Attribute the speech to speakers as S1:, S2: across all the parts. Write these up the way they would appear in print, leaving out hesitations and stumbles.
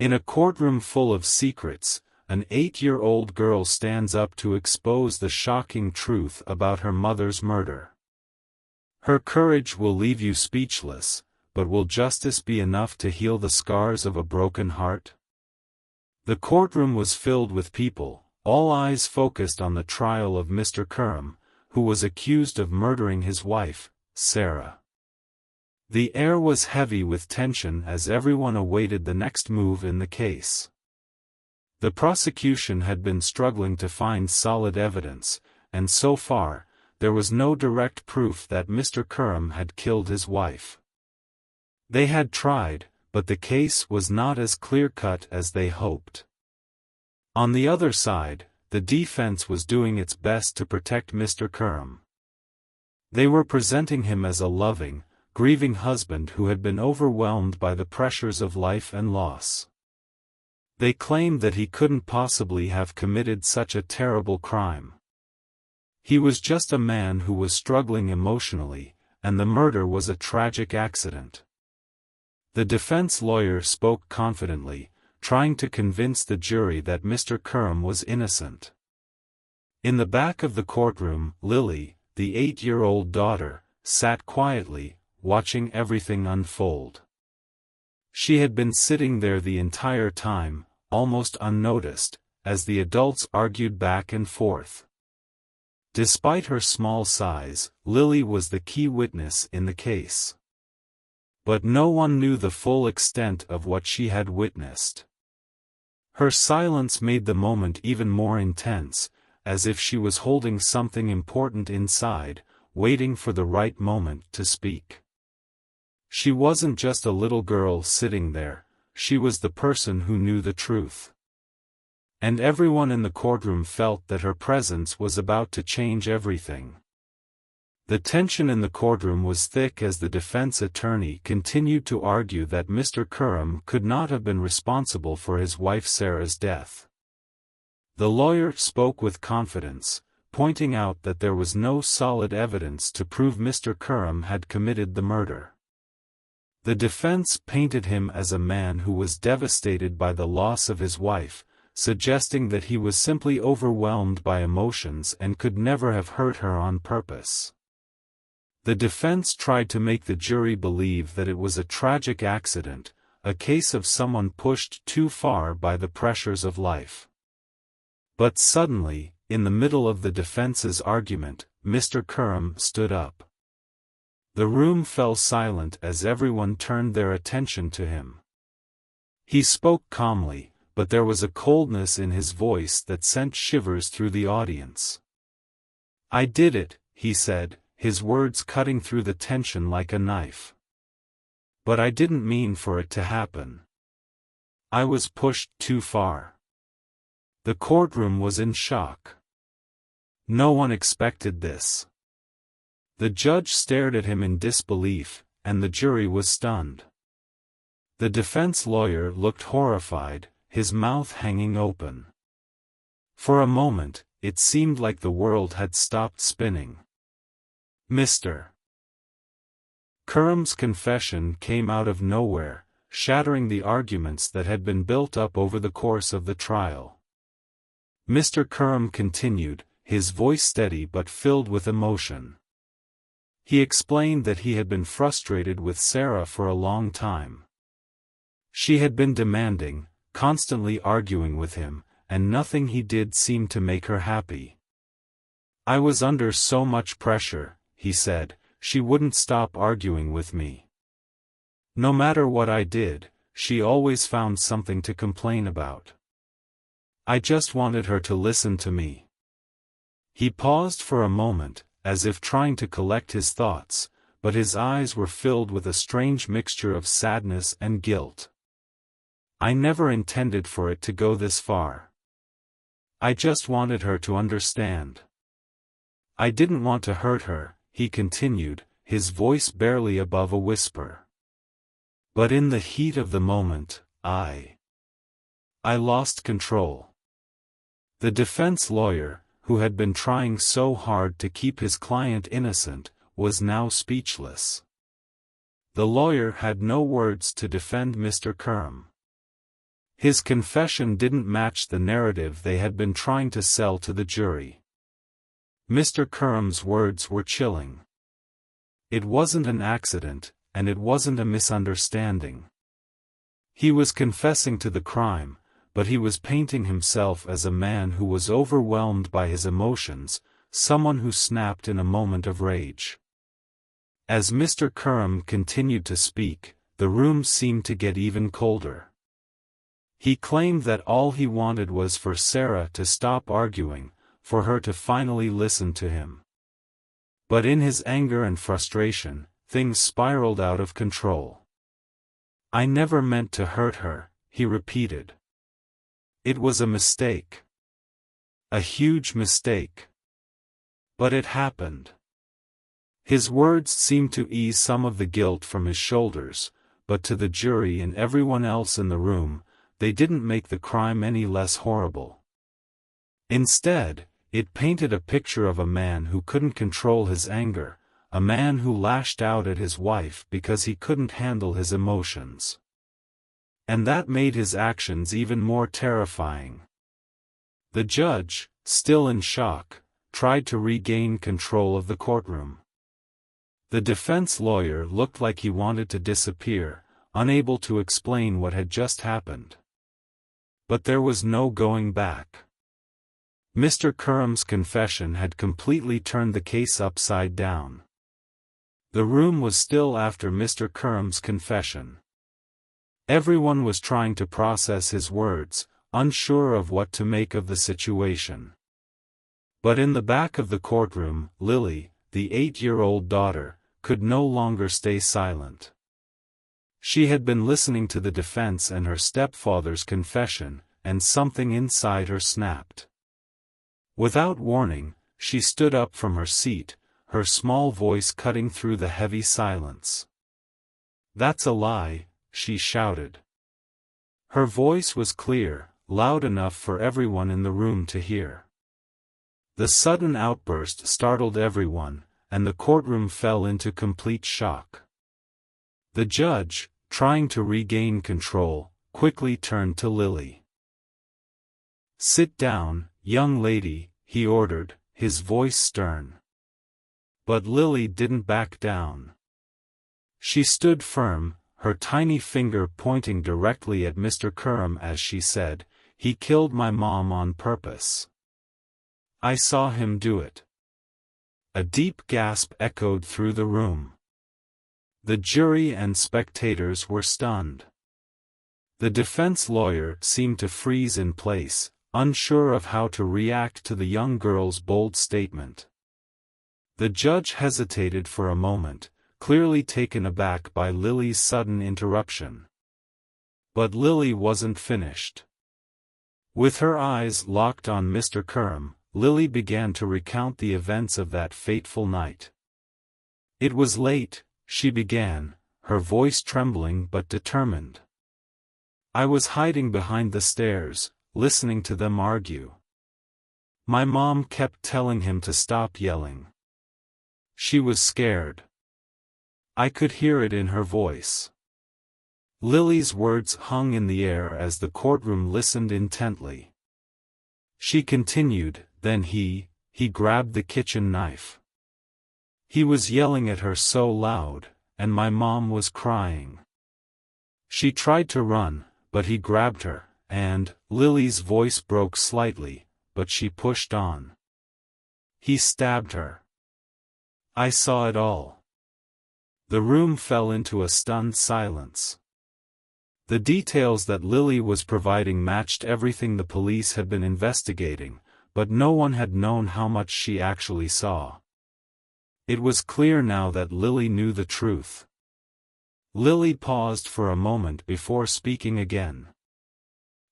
S1: In a courtroom full of secrets, an 8-year-old girl stands up to expose the shocking truth about her mother's murder. Her courage will leave you speechless, but will justice be enough to heal the scars of a broken heart? The courtroom was filled with people, all eyes focused on the trial of Mr. Curran, who was accused of murdering his wife, Sarah. The air was heavy with tension as everyone awaited the next move in the case. The prosecution had been struggling to find solid evidence, and so far, there was no direct proof that Mr. Curran had killed his wife. They had tried, but the case was not as clear-cut as they hoped. On the other side, the defense was doing its best to protect Mr. Curran. They were presenting him as a loving, grieving husband who had been overwhelmed by the pressures of life and loss. They claimed that he couldn't possibly have committed such a terrible crime. He was just a man who was struggling emotionally, and the murder was a tragic accident. The defense lawyer spoke confidently, trying to convince the jury that Mr. Curran was innocent. In the back of the courtroom, Lily, the 8-year-old daughter, sat quietly, watching everything unfold. She had been sitting there the entire time, almost unnoticed, as the adults argued back and forth. Despite her small size, Lily was the key witness in the case. But no one knew the full extent of what she had witnessed. Her silence made the moment even more intense, as if she was holding something important inside, waiting for the right moment to speak. She wasn't just a little girl sitting there, she was the person who knew the truth. And everyone in the courtroom felt that her presence was about to change everything. The tension in the courtroom was thick as the defense attorney continued to argue that Mr. Curran could not have been responsible for his wife Sarah's death. The lawyer spoke with confidence, pointing out that there was no solid evidence to prove Mr. Curran had committed the murder. The defense painted him as a man who was devastated by the loss of his wife, suggesting that he was simply overwhelmed by emotions and could never have hurt her on purpose. The defense tried to make the jury believe that it was a tragic accident, a case of someone pushed too far by the pressures of life. But suddenly, in the middle of the defense's argument, Mr. Curran stood up. The room fell silent as everyone turned their attention to him. He spoke calmly, but there was a coldness in his voice that sent shivers through the audience. "I did it," he said, his words cutting through the tension like a knife. "But I didn't mean for it to happen. I was pushed too far." The courtroom was in shock. No one expected this. The judge stared at him in disbelief, and the jury was stunned. The defense lawyer looked horrified, his mouth hanging open. For a moment, it seemed like the world had stopped spinning. Mr. Curran's confession came out of nowhere, shattering the arguments that had been built up over the course of the trial. Mr. Curran continued, his voice steady but filled with emotion. He explained that he had been frustrated with Sarah for a long time. She had been demanding, constantly arguing with him, and nothing he did seemed to make her happy. "I was under so much pressure," he said, "she wouldn't stop arguing with me. No matter what I did, she always found something to complain about. I just wanted her to listen to me." He paused for a moment, as if trying to collect his thoughts, but his eyes were filled with a strange mixture of sadness and guilt. "I never intended for it to go this far. I just wanted her to understand. I didn't want to hurt her," he continued, his voice barely above a whisper. "But in the heat of the moment, I lost control." The defense lawyer, who had been trying so hard to keep his client innocent, was now speechless. The lawyer had no words to defend Mr. Curran. His confession didn't match the narrative they had been trying to sell to the jury. Mr. Curram's words were chilling. It wasn't an accident, and it wasn't a misunderstanding. He was confessing to the crime, but he was painting himself as a man who was overwhelmed by his emotions, someone who snapped in a moment of rage. As Mr. Curram continued to speak, the room seemed to get even colder. He claimed that all he wanted was for Sarah to stop arguing, for her to finally listen to him. But in his anger and frustration, things spiraled out of control. "I never meant to hurt her," he repeated. "It was a mistake. A huge mistake. But it happened." His words seemed to ease some of the guilt from his shoulders, but to the jury and everyone else in the room, they didn't make the crime any less horrible. Instead, it painted a picture of a man who couldn't control his anger, a man who lashed out at his wife because he couldn't handle his emotions. And that made his actions even more terrifying. The judge, still in shock, tried to regain control of the courtroom. The defense lawyer looked like he wanted to disappear, unable to explain what had just happened. But there was no going back. Mr. Curram's confession had completely turned the case upside down. The room was still after Mr. Curram's confession. Everyone was trying to process his words, unsure of what to make of the situation. But in the back of the courtroom, Lily, the 8-year-old daughter, could no longer stay silent. She had been listening to the defense and her stepfather's confession, and something inside her snapped. Without warning, she stood up from her seat, her small voice cutting through the heavy silence. "That's a lie," she shouted. Her voice was clear, loud enough for everyone in the room to hear. The sudden outburst startled everyone, and the courtroom fell into complete shock. The judge, trying to regain control, quickly turned to Lily. "Sit down, young lady," he ordered, his voice stern. But Lily didn't back down. She stood firm, her tiny finger pointing directly at Mr. Curram as she said, "He killed my mom on purpose. I saw him do it." A deep gasp echoed through the room. The jury and spectators were stunned. The defense lawyer seemed to freeze in place, unsure of how to react to the young girl's bold statement. The judge hesitated for a moment, clearly taken aback by Lily's sudden interruption. But Lily wasn't finished. With her eyes locked on Mr. Curram, Lily began to recount the events of that fateful night. "It was late," she began, her voice trembling but determined. "I was hiding behind the stairs, listening to them argue. My mom kept telling him to stop yelling. She was scared. I could hear it in her voice." Lily's words hung in the air as the courtroom listened intently. She continued, "Then he grabbed the kitchen knife. He was yelling at her so loud, and my mom was crying. She tried to run, but he grabbed her, and," Lily's voice broke slightly, but she pushed on. "He stabbed her. I saw it all." The room fell into a stunned silence. The details that Lily was providing matched everything the police had been investigating, but no one had known how much she actually saw. It was clear now that Lily knew the truth. Lily paused for a moment before speaking again.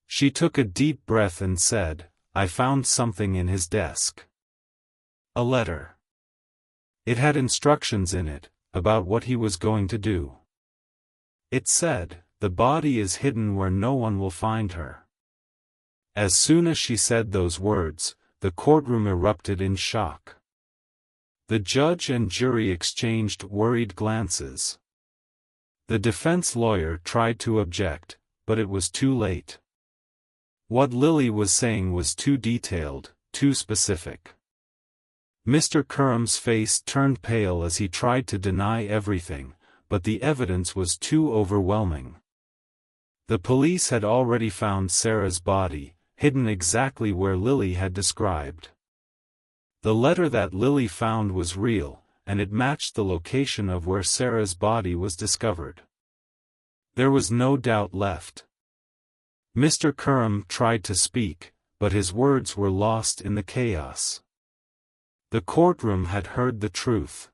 S1: She took a deep breath and said, "I found something in his desk. A letter. It had instructions in it, about what he was going to do. It said, 'The body is hidden where no one will find her.'" As soon as she said those words, the courtroom erupted in shock. The judge and jury exchanged worried glances. The defense lawyer tried to object, but it was too late. What Lily was saying was too detailed, too specific. Mr. Curram's face turned pale as he tried to deny everything, but the evidence was too overwhelming. The police had already found Sarah's body, hidden exactly where Lily had described. The letter that Lily found was real, and it matched the location of where Sarah's body was discovered. There was no doubt left. Mr. Curram tried to speak, but his words were lost in the chaos. The courtroom had heard the truth.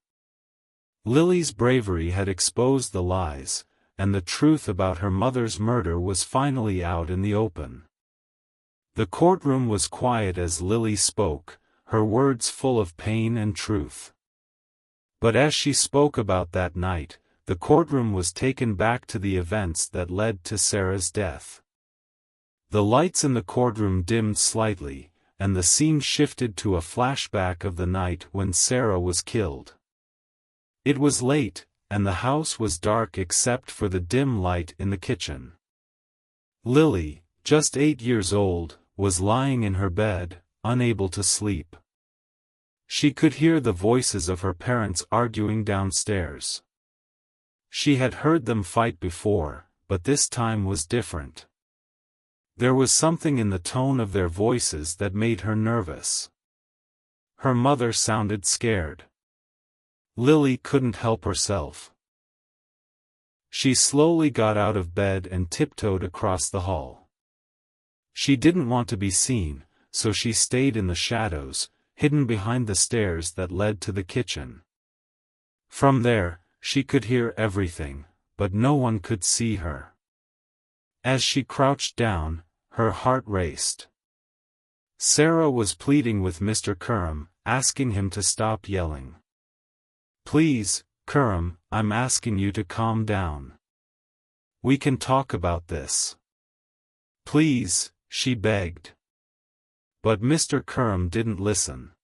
S1: Lily's bravery had exposed the lies, and the truth about her mother's murder was finally out in the open. The courtroom was quiet as Lily spoke, her words full of pain and truth. But as she spoke about that night, the courtroom was taken back to the events that led to Sarah's death. The lights in the courtroom dimmed slightly, and the scene shifted to a flashback of the night when Sarah was killed. It was late, and the house was dark except for the dim light in the kitchen. Lily, just 8 years old, was lying in her bed, unable to sleep. She could hear the voices of her parents arguing downstairs. She had heard them fight before, but this time was different. There was something in the tone of their voices that made her nervous. Her mother sounded scared. Lily couldn't help herself. She slowly got out of bed and tiptoed across the hall. She didn't want to be seen, so she stayed in the shadows, hidden behind the stairs that led to the kitchen. From there, she could hear everything, but no one could see her. As she crouched down, her heart raced. Sarah was pleading with Mr. Curram, asking him to stop yelling. "Please, Curram, I'm asking you to calm down. We can talk about this. Please," she begged. But Mr. Curram didn't listen.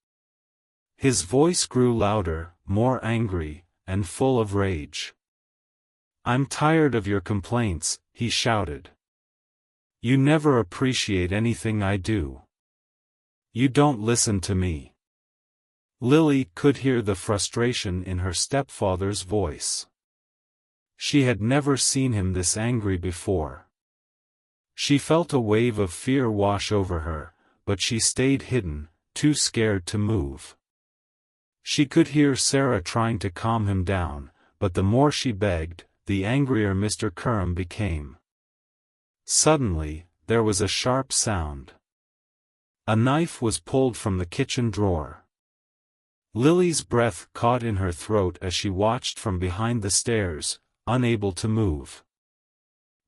S1: His voice grew louder, more angry, and full of rage. "I'm tired of your complaints," he shouted. "You never appreciate anything I do. You don't listen to me." Lily could hear the frustration in her stepfather's voice. She had never seen him this angry before. She felt a wave of fear wash over her, but she stayed hidden, too scared to move. She could hear Sarah trying to calm him down, but the more she begged, the angrier Mr. Curram became. Suddenly, there was a sharp sound. A knife was pulled from the kitchen drawer. Lily's breath caught in her throat as she watched from behind the stairs, unable to move.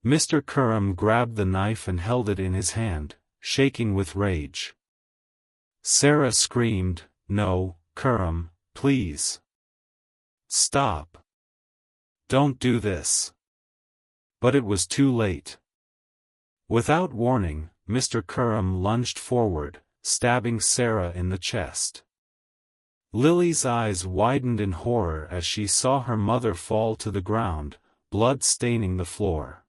S1: Mr. Curram grabbed the knife and held it in his hand, shaking with rage. Sarah screamed, "No, Curram, please. Stop. Don't do this." But it was too late. Without warning, Mr. Curram lunged forward, stabbing Sarah in the chest. Lily's eyes widened in horror as she saw her mother fall to the ground, blood staining the floor.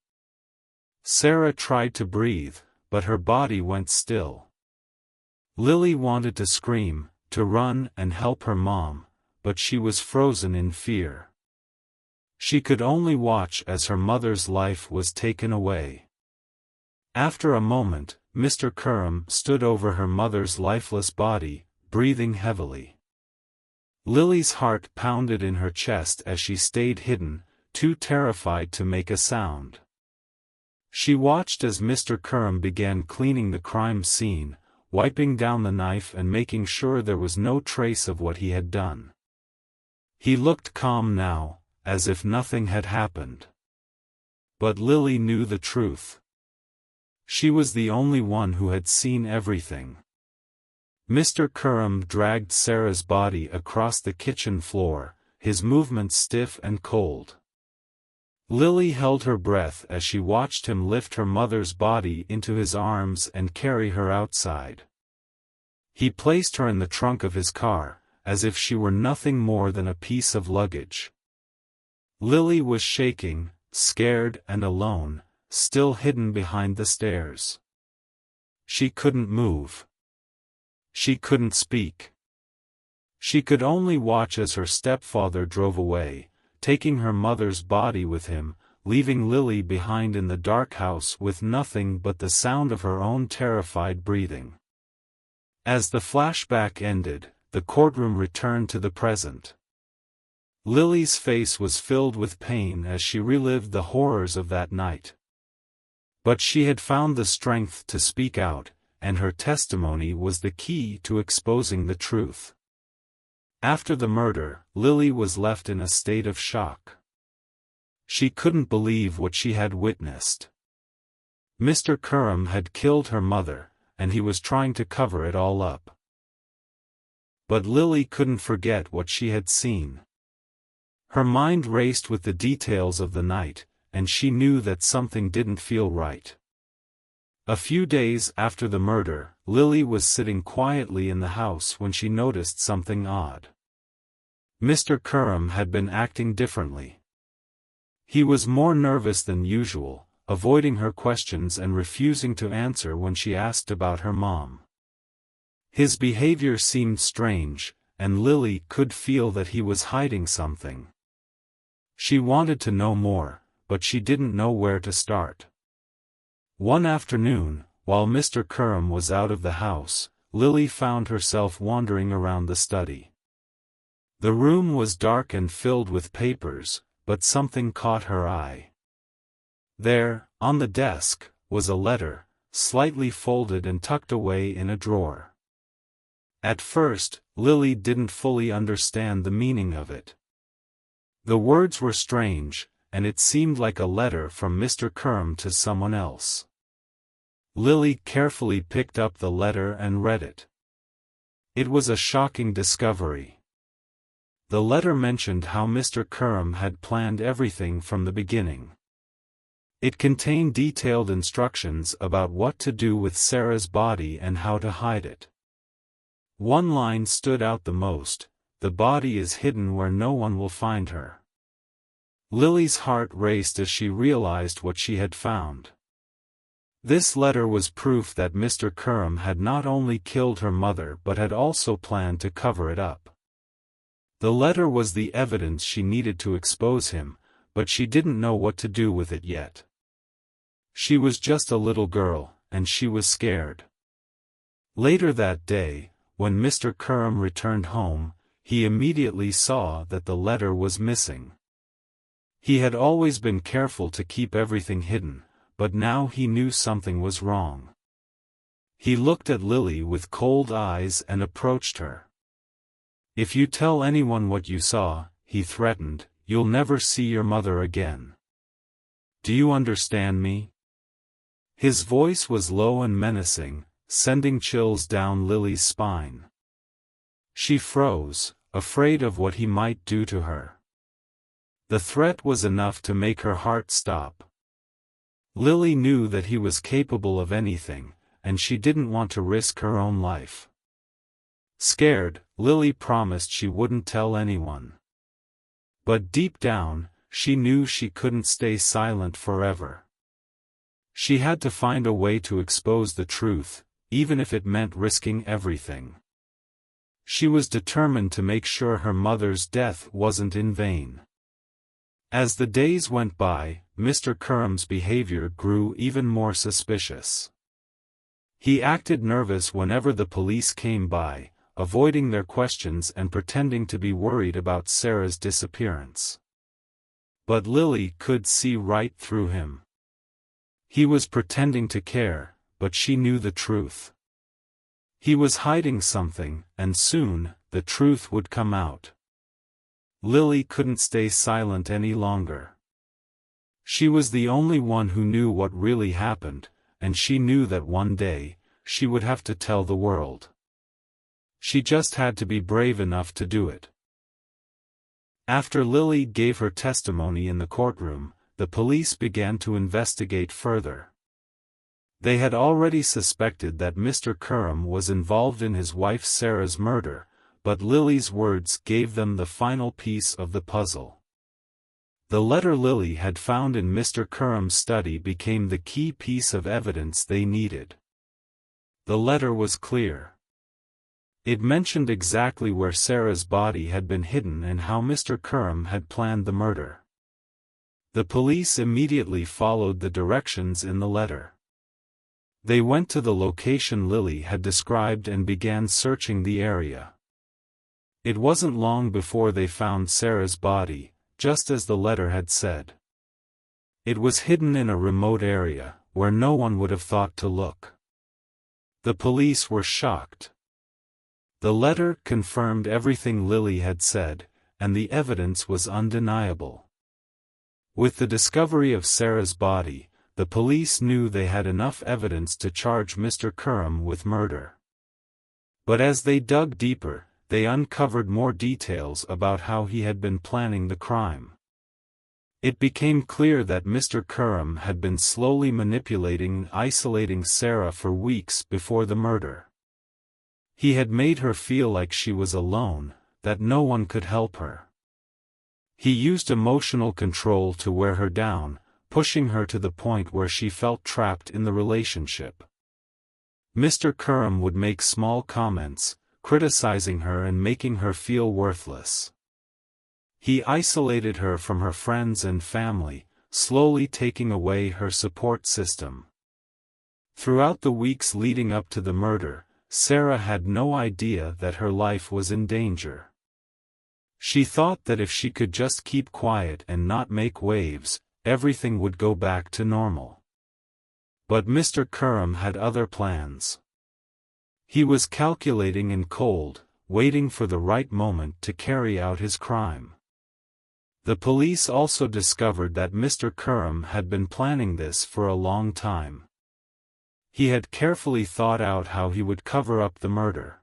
S1: Sarah tried to breathe, but her body went still. Lily wanted to scream, to run and help her mom, but she was frozen in fear. She could only watch as her mother's life was taken away. After a moment, Mr. Curram stood over her mother's lifeless body, breathing heavily. Lily's heart pounded in her chest as she stayed hidden, too terrified to make a sound. She watched as Mr. Curram began cleaning the crime scene, wiping down the knife and making sure there was no trace of what he had done. He looked calm now, as if nothing had happened. But Lily knew the truth. She was the only one who had seen everything. Mr. Curram dragged Sarah's body across the kitchen floor, his movements stiff and cold. Lily held her breath as she watched him lift her mother's body into his arms and carry her outside. He placed her in the trunk of his car, as if she were nothing more than a piece of luggage. Lily was shaking, scared and alone, still hidden behind the stairs. She couldn't move. She couldn't speak. She could only watch as her stepfather drove away, taking her mother's body with him, leaving Lily behind in the dark house with nothing but the sound of her own terrified breathing. As the flashback ended, the courtroom returned to the present. Lily's face was filled with pain as she relived the horrors of that night. But she had found the strength to speak out, and her testimony was the key to exposing the truth. After the murder, Lily was left in a state of shock. She couldn't believe what she had witnessed. Mr. Curran had killed her mother, and he was trying to cover it all up. But Lily couldn't forget what she had seen. Her mind raced with the details of the night, and she knew that something didn't feel right. A few days after the murder, Lily was sitting quietly in the house when she noticed something odd. Mr. Curran had been acting differently. He was more nervous than usual, avoiding her questions and refusing to answer when she asked about her mom. His behavior seemed strange, and Lily could feel that he was hiding something. She wanted to know more, but she didn't know where to start. One afternoon, while Mr. Curran was out of the house, Lily found herself wandering around the study. The room was dark and filled with papers, but something caught her eye. There, on the desk, was a letter, slightly folded and tucked away in a drawer. At first, Lily didn't fully understand the meaning of it. The words were strange, and it seemed like a letter from Mr. Curran to someone else. Lily carefully picked up the letter and read it. It was a shocking discovery. The letter mentioned how Mr. Curran had planned everything from the beginning. It contained detailed instructions about what to do with Sarah's body and how to hide it. One line stood out the most: "The body is hidden where no one will find her." Lily's heart raced as she realized what she had found. This letter was proof that Mr. Curran had not only killed her mother but had also planned to cover it up. The letter was the evidence she needed to expose him, but she didn't know what to do with it yet. She was just a little girl, and she was scared. Later that day, when Mr. Curran returned home, he immediately saw that the letter was missing. He had always been careful to keep everything hidden, but now he knew something was wrong. He looked at Lily with cold eyes and approached her. "If you tell anyone what you saw," he threatened, "you'll never see your mother again. Do you understand me?" His voice was low and menacing, sending chills down Lily's spine. She froze, afraid of what he might do to her. The threat was enough to make her heart stop. Lily knew that he was capable of anything, and she didn't want to risk her own life. Scared, Lily promised she wouldn't tell anyone. But deep down, she knew she couldn't stay silent forever. She had to find a way to expose the truth, even if it meant risking everything. She was determined to make sure her mother's death wasn't in vain. As the days went by, Mr. Curran's behavior grew even more suspicious. He acted nervous whenever the police came by, avoiding their questions and pretending to be worried about Sarah's disappearance. But Lily could see right through him. He was pretending to care, but she knew the truth. He was hiding something, and soon, the truth would come out. Lily couldn't stay silent any longer. She was the only one who knew what really happened, and she knew that one day, she would have to tell the world. She just had to be brave enough to do it. After Lily gave her testimony in the courtroom, the police began to investigate further. They had already suspected that Mr. Curran was involved in his wife Sarah's murder, but Lily's words gave them the final piece of the puzzle. The letter Lily had found in Mr. Curran's study became the key piece of evidence they needed. The letter was clear. It mentioned exactly where Sarah's body had been hidden and how Mr. Curran had planned the murder. The police immediately followed the directions in the letter. They went to the location Lily had described and began searching the area. It wasn't long before they found Sarah's body, just as the letter had said. It was hidden in a remote area, where no one would have thought to look. The police were shocked. The letter confirmed everything Lily had said, and the evidence was undeniable. With the discovery of Sarah's body, the police knew they had enough evidence to charge Mr. Curran with murder. But as they dug deeper, they uncovered more details about how he had been planning the crime. It became clear that Mr. Curran had been slowly manipulating and isolating Sarah for weeks before the murder. He had made her feel like she was alone, that no one could help her. He used emotional control to wear her down, pushing her to the point where she felt trapped in the relationship. Mr. Curran would make small comments, criticizing her and making her feel worthless. He isolated her from her friends and family, slowly taking away her support system. Throughout the weeks leading up to the murder, Sarah had no idea that her life was in danger. She thought that if she could just keep quiet and not make waves, everything would go back to normal. But Mr. Curran had other plans. He was calculating and cold, waiting for the right moment to carry out his crime. The police also discovered that Mr. Curran had been planning this for a long time. He had carefully thought out how he would cover up the murder.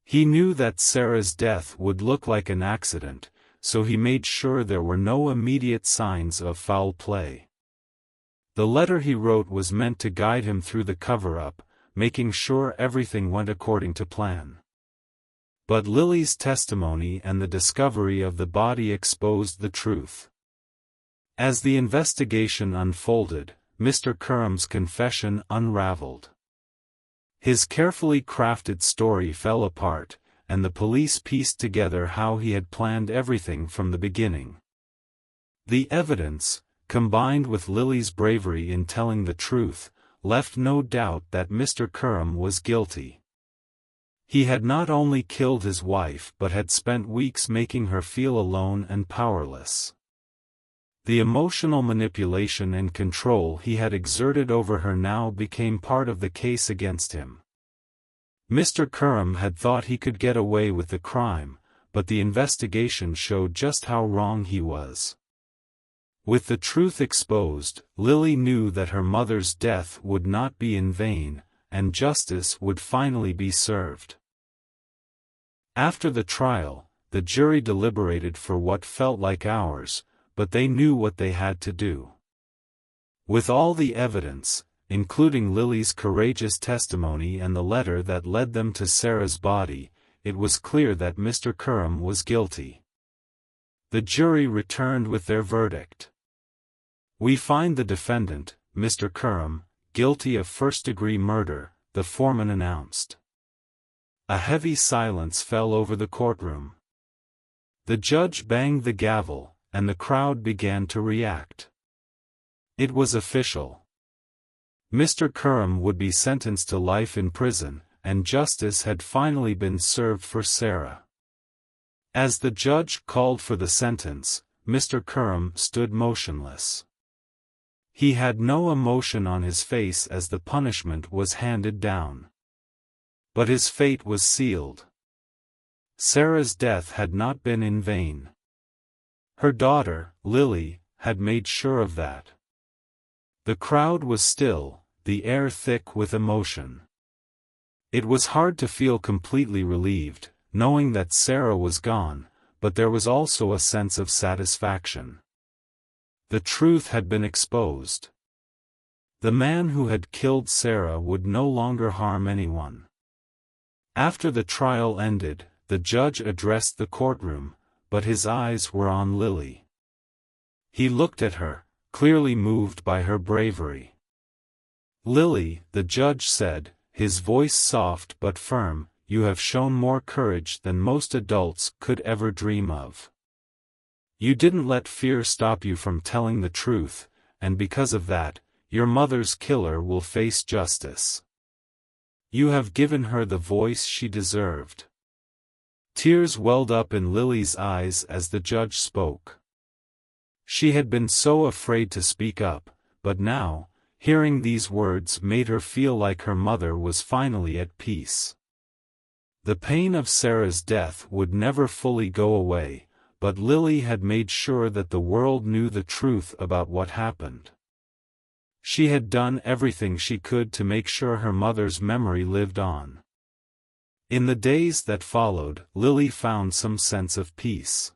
S1: He knew that Sarah's death would look like an accident, so he made sure there were no immediate signs of foul play. The letter he wrote was meant to guide him through the cover-up, making sure everything went according to plan. But Lily's testimony and the discovery of the body exposed the truth. As the investigation unfolded, Mr. Curran's confession unraveled. His carefully crafted story fell apart, and the police pieced together how he had planned everything from the beginning. The evidence, combined with Lily's bravery in telling the truth, left no doubt that Mr. Curran was guilty. He had not only killed his wife but had spent weeks making her feel alone and powerless. The emotional manipulation and control he had exerted over her now became part of the case against him. Mr. Curran had thought he could get away with the crime, but the investigation showed just how wrong he was. With the truth exposed, Lily knew that her mother's death would not be in vain, and justice would finally be served. After the trial, the jury deliberated for what felt like hours, but they knew what they had to do. With all the evidence, including Lily's courageous testimony and the letter that led them to Sarah's body, it was clear that Mr. Curran was guilty. The jury returned with their verdict. "We find the defendant, Mr. Curran, guilty of first-degree murder," the foreman announced. A heavy silence fell over the courtroom. The judge banged the gavel, and the crowd began to react. It was official. Mr. Curran would be sentenced to life in prison, and justice had finally been served for Sarah. As the judge called for the sentence, Mr. Curran stood motionless. He had no emotion on his face as the punishment was handed down. But his fate was sealed. Sarah's death had not been in vain. Her daughter, Lily, had made sure of that. The crowd was still, the air thick with emotion. It was hard to feel completely relieved, knowing that Sarah was gone, but there was also a sense of satisfaction. The truth had been exposed. The man who had killed Sarah would no longer harm anyone. After the trial ended, the judge addressed the courtroom, but his eyes were on Lily. He looked at her, clearly moved by her bravery. "Lily," the judge said, his voice soft but firm, "You have shown more courage than most adults could ever dream of. You didn't let fear stop you from telling the truth, and because of that, your mother's killer will face justice. You have given her the voice she deserved." Tears welled up in Lily's eyes as the judge spoke. She had been so afraid to speak up, but now, hearing these words made her feel like her mother was finally at peace. The pain of Sarah's death would never fully go away, but Lily had made sure that the world knew the truth about what happened. She had done everything she could to make sure her mother's memory lived on. In the days that followed, Lily found some sense of peace.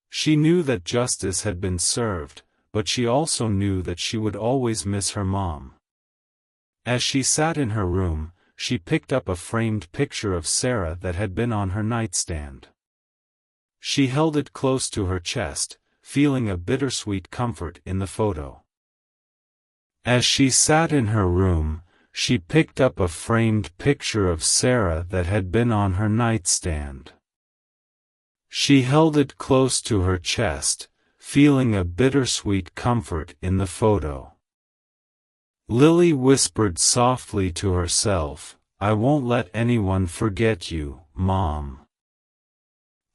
S1: She knew that justice had been served, but she also knew that she would always miss her mom. As she sat in her room, she picked up a framed picture of Sarah that had been on her nightstand. She held it close to her chest, feeling a bittersweet comfort in the photo. As she sat in her room, she picked up a framed picture of Sarah that had been on her nightstand. She held it close to her chest, feeling a bittersweet comfort in the photo. Lily whispered softly to herself, "I won't let anyone forget you, Mom."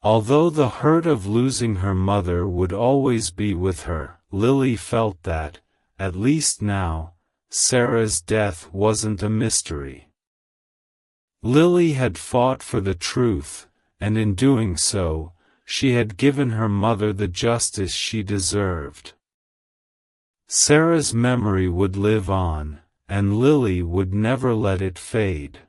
S1: Although the hurt of losing her mother would always be with her, Lily felt that, at least now, Sarah's death wasn't a mystery. Lily had fought for the truth, and in doing so, she had given her mother the justice she deserved. Sarah's memory would live on, and Lily would never let it fade.